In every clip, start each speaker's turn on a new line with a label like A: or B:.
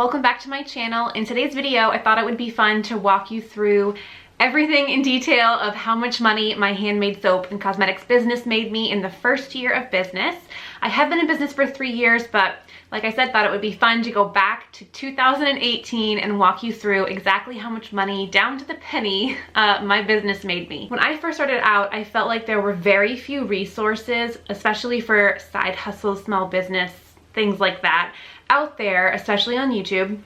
A: welcome back to my channel. In today's video, I thought it would be fun to walk you through everything in detail of how much money my handmade soap and cosmetics business made me in the first year of business. I have been in business for 3 years, but like I said, thought it would be fun to go back to 2018 and walk you through exactly how much money, down to the penny, my business made me. When I first started out, I felt like there were very few resources, especially for side hustles, small business, things like that, out there, especially on YouTube.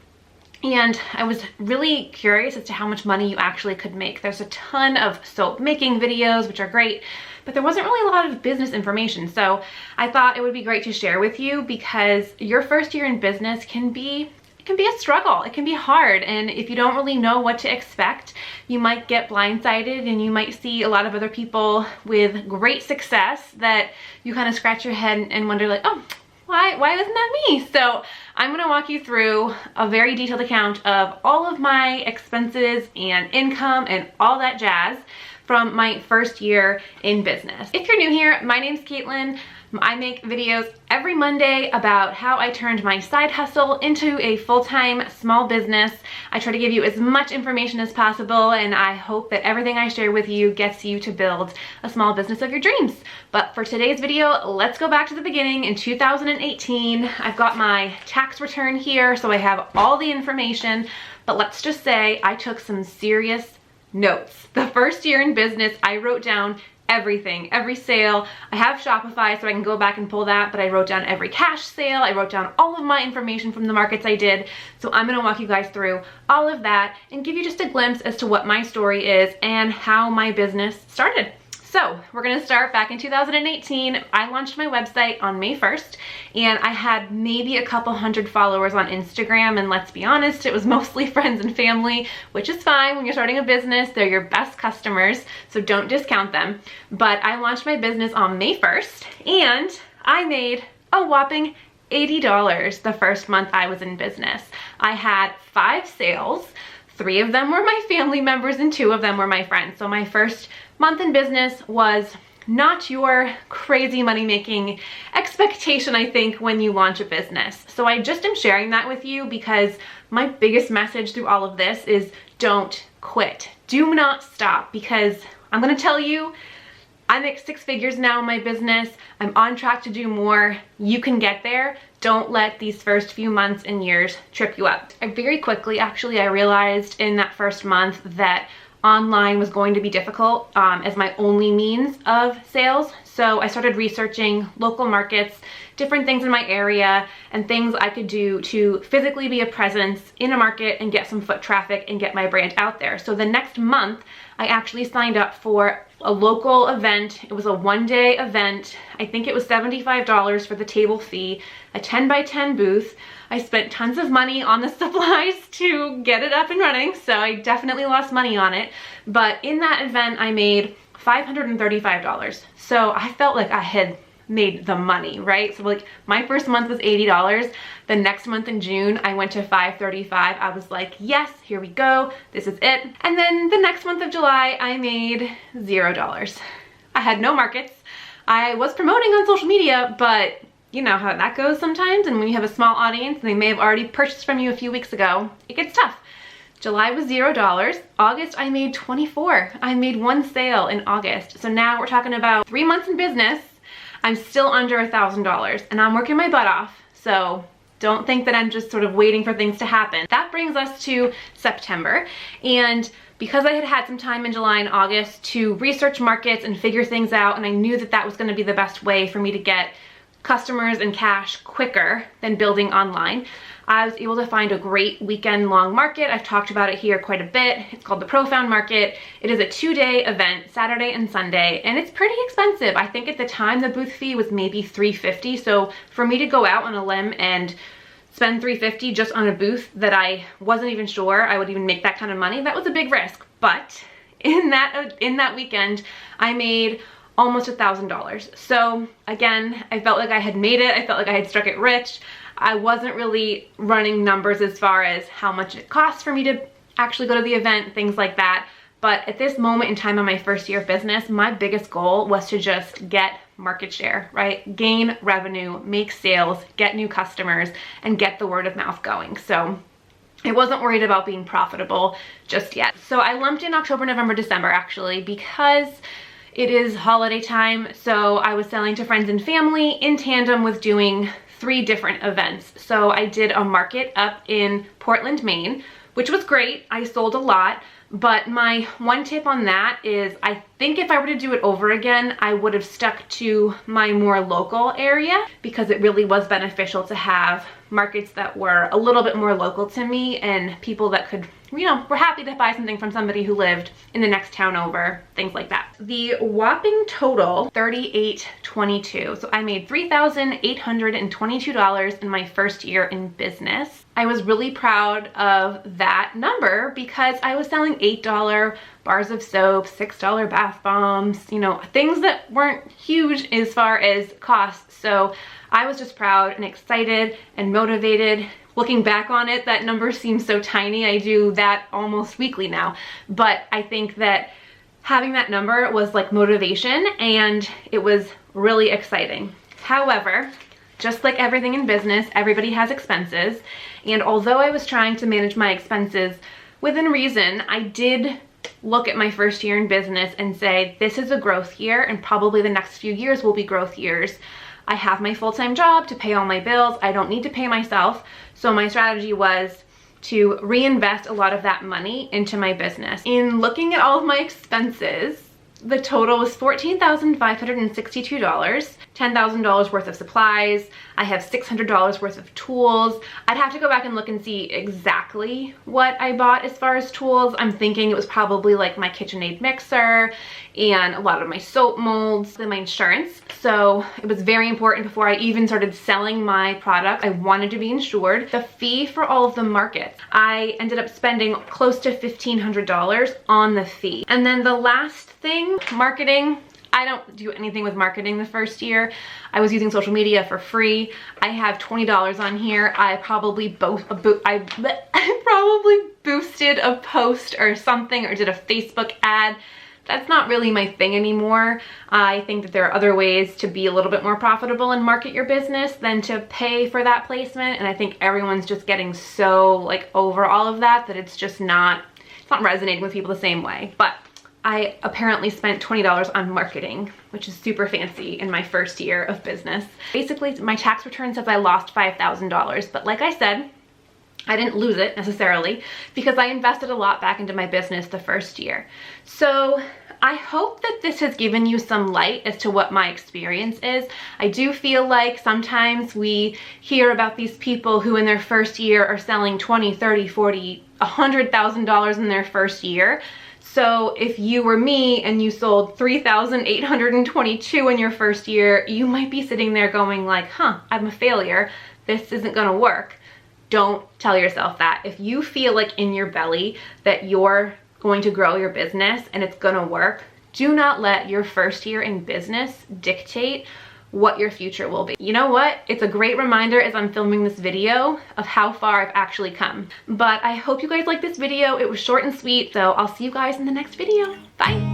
A: And I was really curious as to how much money you actually could make. There's a ton of soap making videos, which are great, but there wasn't really a lot of business information. So I thought it would be great to share with you, because your first year in business can be a struggle. It can be hard, and if you don't really know what to expect, you might get blindsided and you might see a lot of other people with great success that you kind of scratch your head and wonder like, oh, why isn't that me? So I'm gonna walk you through a very detailed account of all of my expenses and income and all that jazz from my first year in business. If you're new here, my name's Caitlin. I make videos every Monday about how I turned my side hustle into a full-time small business. I try to give you as much information as possible, and I hope that everything I share with you gets you to build a small business of your dreams. But for today's video, let's go back to the beginning in 2018. I've got my tax return here, so I have all the information, but let's just say I took some serious notes. The first year in business, I wrote down everything, every sale. I have Shopify, so I can go back and pull that, but I wrote down every cash sale. I wrote down all of my information from the markets I did. So I'm gonna walk you guys through all of that and give you just a glimpse as to what my story is and how my business started. So we're gonna start back in 2018. I launched my website on May 1st, and I had maybe a couple hundred followers on Instagram, and let's be honest, it was mostly friends and family, which is fine when you're starting a business. They're your best customers, so don't discount them. But I launched my business on May 1st, and I made a whopping $80 the first month I was in business. I had 5 sales. 3 of them were my family members and 2 of them were my friends. So my first month in business was not your crazy money-making expectation, I think, when you launch a business. So I just am sharing that with you because my biggest message through all of this is don't quit. Do not stop, because I'm gonna tell you, I make 6 figures now in my business. I'm on track to do more. You can get there. Don't let these first few months and years trip you up. Very quickly, actually, I realized in that first month that online was going to be difficult as my only means of sales. So I started researching local markets, different things in my area, and things I could do to physically be a presence in a market and get some foot traffic and get my brand out there. So the next month, I actually signed up for a local event. It was a 1-day event. I think it was $75 for the table fee, a 10x10 booth. I spent tons of money on the supplies to get it up and running, so I definitely lost money on it. But in that event, I made $535. So I felt like I had made the money, right? So like my first month was $80. The next month in June, I went to $535. I was like, yes, here we go. This is it. And then the next month of July, I made $0. I had no markets. I was promoting on social media, but you know how that goes sometimes. And when you have a small audience and they may have already purchased from you a few weeks ago, it gets tough. July was $0. August, I made 24. I made 1 sale in August. So now we're talking about 3 months in business. I'm still under $1,000, and I'm working my butt off. So don't think that I'm just sort of waiting for things to happen. That brings us to September. And because I had had some time in July and August to research markets and figure things out, and I knew that that was going to be the best way for me to get customers and cash quicker than building online, I was able to find a great weekend-long market. I've talked about it here quite a bit. It's called the Profound Market. It is a 2-day event, Saturday and Sunday, and it's pretty expensive. I think at the time the booth fee was maybe $350. So for me to go out on a limb and spend $350 just on a booth that I wasn't even sure I would even make that kind of money, that was a big risk. But in that weekend, I made almost $1,000. So again, I felt like I had made it. I felt like I had struck it rich. I wasn't really running numbers as far as how much it costs for me to actually go to the event, things like that. But at this moment in time in my first year of business, my biggest goal was to just get market share, right? Gain revenue, make sales, get new customers, and get the word of mouth going. So I wasn't worried about being profitable just yet. So I lumped in October, November, December actually, because it is holiday time. So I was selling to friends and family in tandem with doing 3 different events. So I did a market up in Portland, Maine, which was great. I sold a lot. But my one tip on that is I think if I were to do it over again, I would have stuck to my more local area, because it really was beneficial to have markets that were a little bit more local to me and people that could, you know, were happy to buy something from somebody who lived in the next town over, things like that. The whopping total, $38.22. So I made $3,822 in my first year in business. I was really proud of that number because I was selling $8 bars of soap, $6 bath bombs, you know, things that weren't huge as far as costs. So I was just proud and excited and motivated. Looking back on it, that number seems so tiny. I do that almost weekly now. But I think that having that number was like motivation, and it was really exciting. However, just like everything in business, everybody has expenses. And although I was trying to manage my expenses within reason, I did look at my first year in business and say, this is a growth year, and probably the next few years will be growth years. I have my full-time job to pay all my bills. I don't need to pay myself. So my strategy was to reinvest a lot of that money into my business. In looking at all of my expenses, the total was $14,562, $10,000 worth of supplies. I have $600 worth of tools. I'd have to go back and look and see exactly what I bought as far as tools. I'm thinking it was probably like my KitchenAid mixer and a lot of my soap molds and my insurance. So it was very important before I even started selling my product. I wanted to be insured. The fee for all of the markets, I ended up spending close to $1,500 on the fee. And then the last thing, marketing. I don't do anything with marketing the first year. I was using social media for free. I have $20 on here. I probably boosted a post or something, or did a Facebook ad. That's not really my thing anymore. I think that there are other ways to be a little bit more profitable and market your business than to pay for that placement. And I think everyone's just getting so like over all of that it's just not, it's not resonating with people the same way. But I apparently spent $20 on marketing, which is super fancy in my first year of business. Basically, my tax return says I lost $5,000, but like I said, I didn't lose it necessarily because I invested a lot back into my business the first year. So I hope that this has given you some light as to what my experience is. I do feel like sometimes we hear about these people who in their first year are selling $20, $30, $40, $100,000 in their first year. So if you were me and you sold $3,822 in your first year, you might be sitting there going like, huh, I'm a failure. This isn't gonna work. Don't tell yourself that. If you feel like in your belly that you're going to grow your business and it's gonna work, do not let your first year in business dictate what your future will be. You know what? It's a great reminder as I'm filming this video of how far I've actually come. But I hope you guys like this video. It was short and sweet, so I'll see you guys in the next video. Bye.